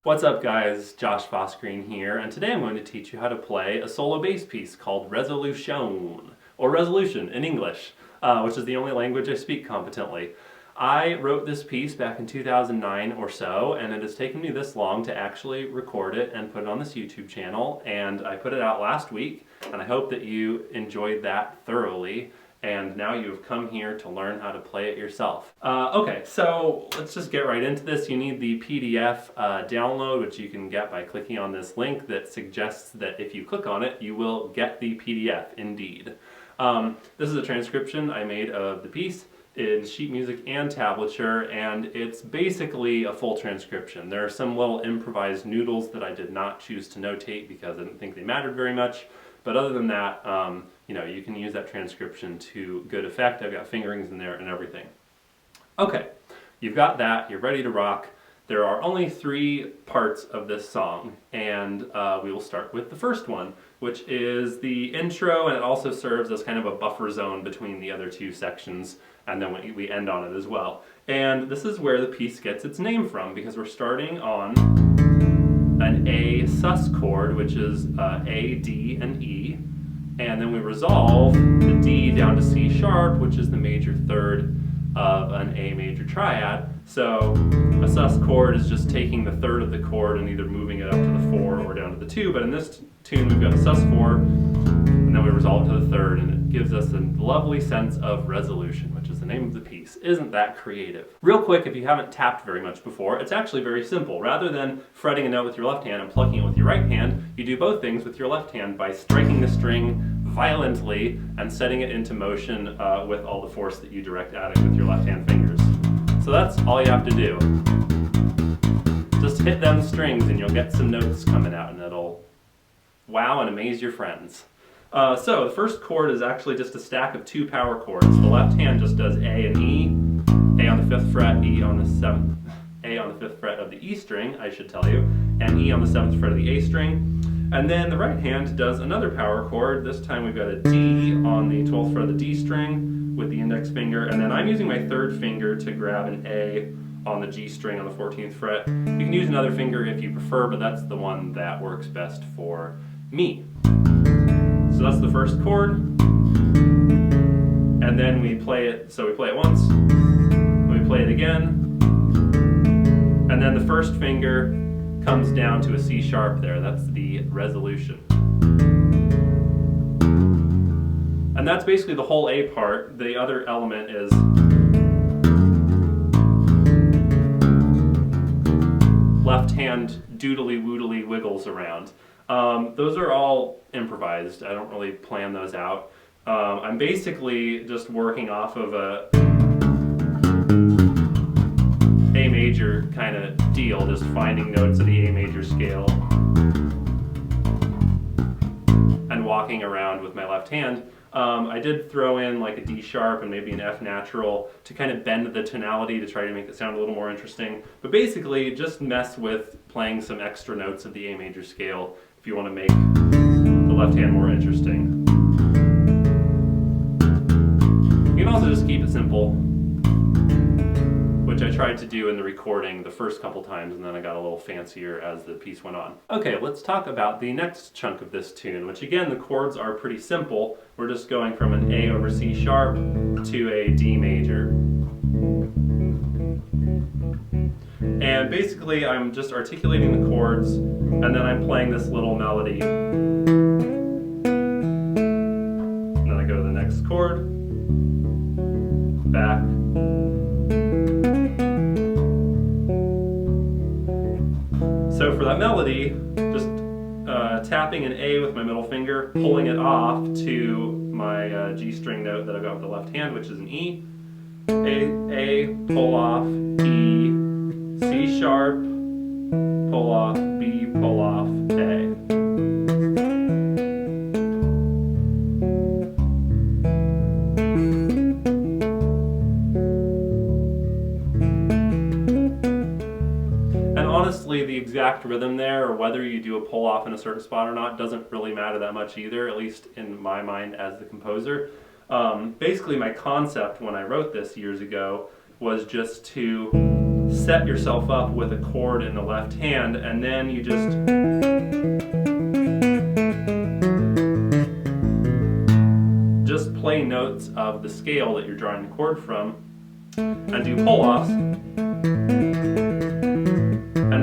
What's up guys, Josh Fossgreen here, and today I'm going to teach you how to play a solo bass piece called Resolution, or Resolution in English, which is the only language I speak competently. I wrote this piece back in 2009 or so, and it has taken me this long to actually record it and put it on this YouTube channel, and I put it out last week, and I hope that you enjoyed that thoroughly. And now you've come here to learn how to play it yourself. Okay, so let's just get right into this. You need the PDF download, which you can get by clicking on this link that suggests that if you click on it, you will get the PDF indeed. This is a transcription I made of the piece in sheet music and tablature, and it's basically a full transcription. There are some little improvised noodles that I did not choose to notate because I didn't think they mattered very much. But other than that, you can use that transcription to good effect. I've got fingerings in there and everything. Okay, you've got that, you're ready to rock. There are only 3 parts of this song, and we will start with the first one, which is the intro, and it also serves as kind of a buffer zone between the other 2 sections, and then we end on it as well. And this is where the piece gets its name from, because we're starting on an A sus chord, which is A, D, and E, and then we resolve the D down to C sharp, which is the major third of an A major triad. So a sus chord is just taking the third of the chord and either moving it up to the 4 or down to the 2, but in this tune we've got a sus 4, and then we resolve to the third, and it gives us a lovely sense of resolution, which is the name of the piece. Isn't that creative? Real quick, if you haven't tapped very much before, it's actually very simple. Rather than fretting a note with your left hand and plucking it with your right hand, you do both things with your left hand by striking the string violently and setting it into motion with all the force that you direct at it with your left hand fingers. So that's all you have to do. Just hit them strings and you'll get some notes coming out, and it'll wow and amaze your friends. So the first chord is actually just a stack of 2 power chords. The left hand just does A and E, A on the 5th fret, E on the 7th, A on the 5th fret of the E string, I should tell you, and E on the 7th fret of the A string. And then the right hand does another power chord. This time we've got a D on the 12th fret of the D string with the index finger, and then I'm using my 3rd finger to grab an A on the G string on the 14th fret. You can use another finger if you prefer, but that's the one that works best for me. So that's the first chord, and then we play it, so we play it once, and we play it again, and then the first finger comes down to a C sharp there. That's the resolution. And that's basically the whole A part. The other element is left hand doodly woodly wiggles around. Those are all improvised. I don't really plan those out. I'm basically just working off of a A major kind of deal, just finding notes of the A major scale and walking around with my left hand. I did throw in like a D sharp and maybe an F natural to kind of bend the tonality to try to make it sound a little more interesting. But basically just mess with playing some extra notes of the A major scale if you want to make the left hand more interesting. You can also just keep it simple, which I tried to do in the recording the first couple times, and then I got a little fancier as the piece went on. Okay, let's talk about the next chunk of this tune, which again, the chords are pretty simple. We're just going from an A over C sharp to a D major. And basically, I'm just articulating the chords, and then I'm playing this little melody. And then I go to the next chord, back, so for that melody, just tapping an A with my middle finger, pulling it off to my G string note that I've got with the left hand, which is an E. A, pull off, E, C sharp, pull off, B, pull off, A. Honestly, the exact rhythm there, or whether you do a pull off in a certain spot or not, doesn't really matter that much either, at least in my mind as the composer. Basically my concept when I wrote this years ago was just to set yourself up with a chord in the left hand, and then you just play notes of the scale that you're drawing the chord from, and do pull-offs, and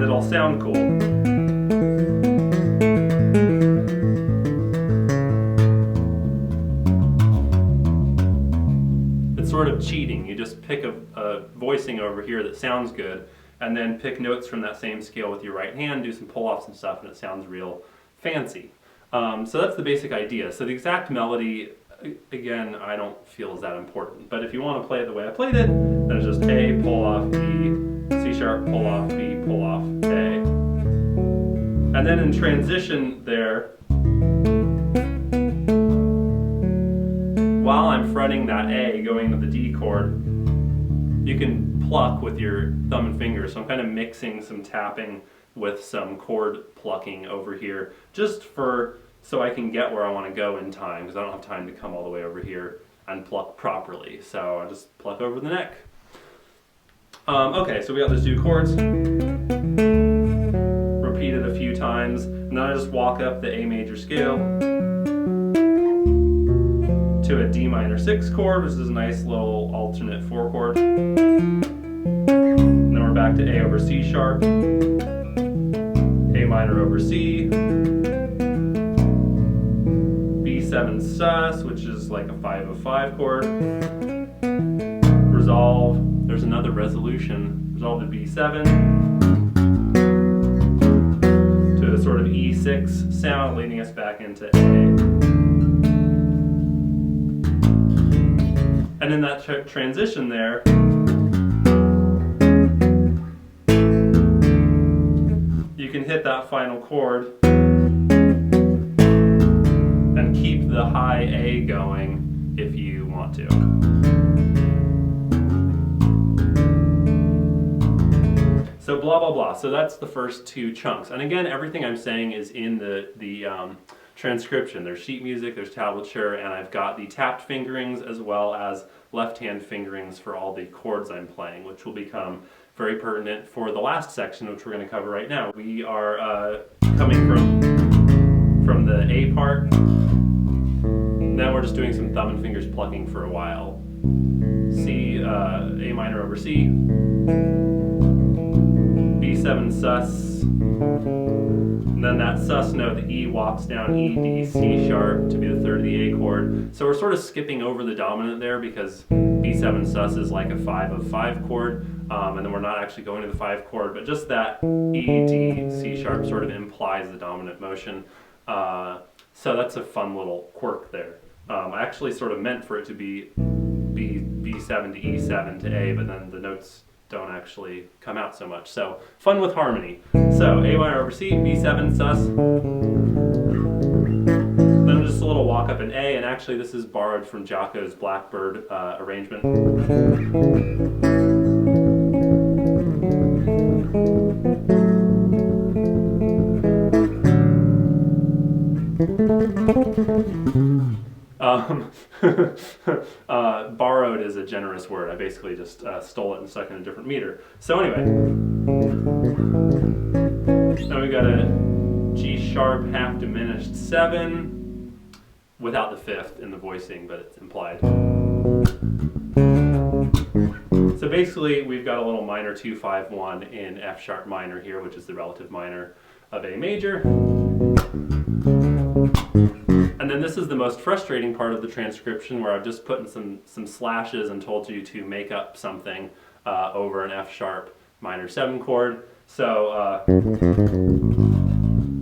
it'll sound cool. It's sort of cheating. You just pick a voicing over here that sounds good, and then pick notes from that same scale with your right hand, do some pull-offs and stuff, and it sounds real fancy. So that's the basic idea. So the exact melody, again, I don't feel is that important. But if you want to play it the way I played it, then it's just A, pull off, B, C sharp, pull off, B, pull off, A. And then in transition there, while I'm fretting that A going to the D chord, you can pluck with your thumb and finger. So I'm kind of mixing some tapping with some chord plucking over here, just so I can get where I want to go in time, because I don't have time to come all the way over here and pluck properly. So I just pluck over the neck. Okay, so we got those two chords. Repeat it a few times, and then I just walk up the A major scale to a D minor 6 chord, which is a nice little alternate 4 chord. And then we're back to A over C sharp, A minor over C, B7 sus, which is like a 5 of 5 chord. Resolve, there's another resolution, resolve to B7, to a sort of E6 sound, leading us back into A. And in that transition there, you can hit that final chord and keep the high A going if you want to. So blah, blah, blah. So that's the first two chunks. And again, everything I'm saying is in the transcription. There's sheet music, there's tablature, and I've got the tapped fingerings as well as left-hand fingerings for all the chords I'm playing, which will become very pertinent for the last section, which we're going to cover right now. We are coming from the A part. Now we're just doing some thumb and fingers plucking for a while. C, A minor over C, B7 sus, and then that sus note, the E walks down E, D, C sharp to be the third of the A chord. So we're sort of skipping over the dominant there because B7 sus is like a 5 of 5 chord, and then we're not actually going to the 5 chord, but just that E, D, C sharp sort of implies the dominant motion. So that's a fun little quirk there. I actually sort of meant for it to be B7 to E7 to A, but then the notes don't actually come out so much. So fun with harmony. So A minor over C, B7 sus. Then just a little walk up in A, and actually this is borrowed from Jocko's Blackbird arrangement. Borrowed is a generous word. I basically just stole it and stuck in a different meter. So anyway, now we got a G sharp half diminished 7 without the 5th in the voicing, but it's implied. So basically we've got a little minor 2-5-1 in F sharp minor here, which is the relative minor of A major. And then this is the most frustrating part of the transcription, where I've just put in some slashes and told you to make up something over an F sharp minor 7 chord. So I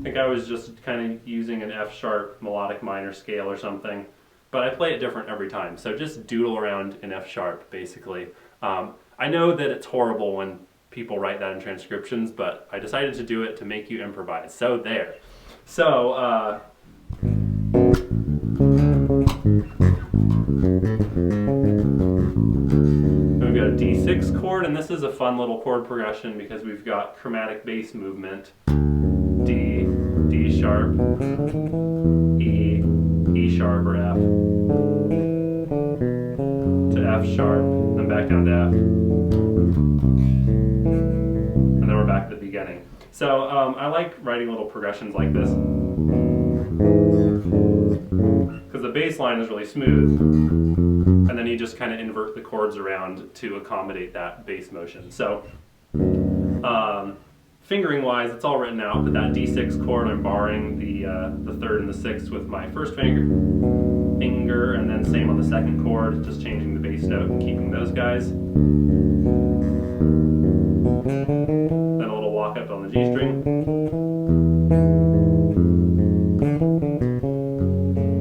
think I was just kind of using an F sharp melodic minor scale or something, but I play it different every time. So just doodle around in F sharp, basically. I know that it's horrible when people write that in transcriptions, but I decided to do it to make you improvise. So there. So we've got a D6 chord, and this is a fun little chord progression because we've got chromatic bass movement. D, D sharp, E, E sharp or F, to F sharp, then back down to F. So I like writing little progressions like this because the bass line is really smooth, and then you just kind of invert the chords around to accommodate that bass motion. So fingering wise, it's all written out, but that D6 chord, I'm borrowing the 3rd and the 6th with my first finger, and then same on the 2nd chord, just changing the bass note and keeping those guys. Then a little walk up on the G string.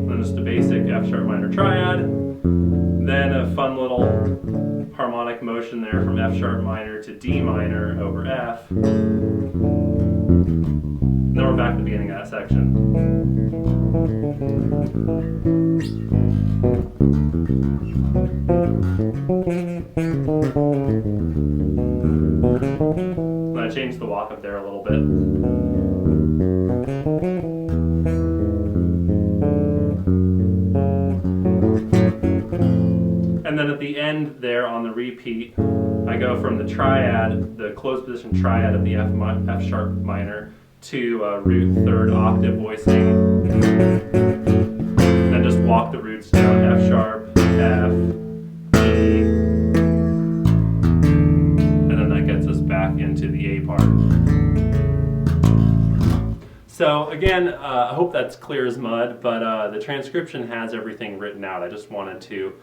Then just a basic F sharp minor triad. Then a fun little harmonic motion there from F sharp minor to D minor over F. Then we're back to the beginning of that section. And I changed the walk up there a little bit. And then at the end there on the repeat, I go from the triad, the closed position triad of the F sharp minor to root 3rd octave voicing. Then just walk the roots down, F sharp, F, E, and then that gets us back into the A part. So again, I hope that's clear as mud, but the transcription has everything written out. I just wanted to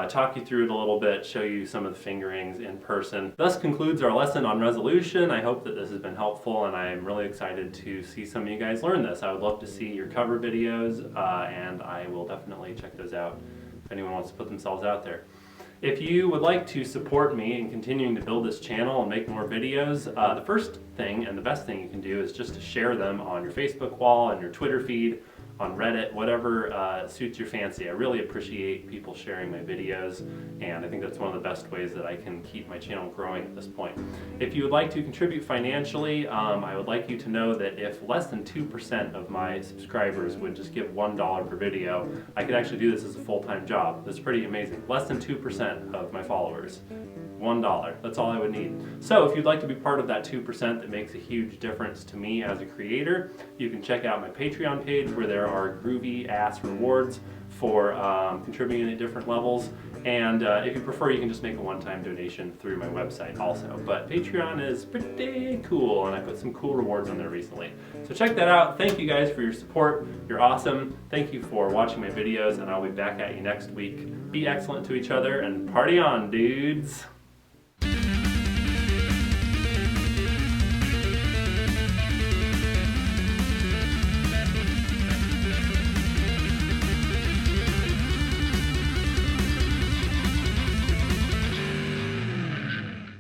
talk you through it a little bit, show you some of the fingerings in person. Thus concludes our lesson on resolution. I hope that this has been helpful, and I'm really excited to see some of you guys learn this. I would love to see your cover videos, and I will definitely check those out if anyone wants to put themselves out there. If you would like to support me in continuing to build this channel and make more videos, the first thing and the best thing you can do is just to share them on your Facebook wall and your Twitter feed, on Reddit, whatever suits your fancy. I really appreciate people sharing my videos, and I think that's one of the best ways that I can keep my channel growing at this point. If you would like to contribute financially, I would like you to know that if less than 2% of my subscribers would just give $1 per video, I could actually do this as a full-time job. That's pretty amazing. Less than 2% of my followers. $1. That's all I would need. So if you'd like to be part of that 2% that makes a huge difference to me as a creator, you can check out my Patreon page where there are groovy ass rewards for contributing at different levels. And if you prefer, you can just make a one-time donation through my website also. But Patreon is pretty cool, and I put some cool rewards on there recently. So check that out. Thank you guys for your support. You're awesome. Thank you for watching my videos, and I'll be back at you next week. Be excellent to each other, and party on, dudes!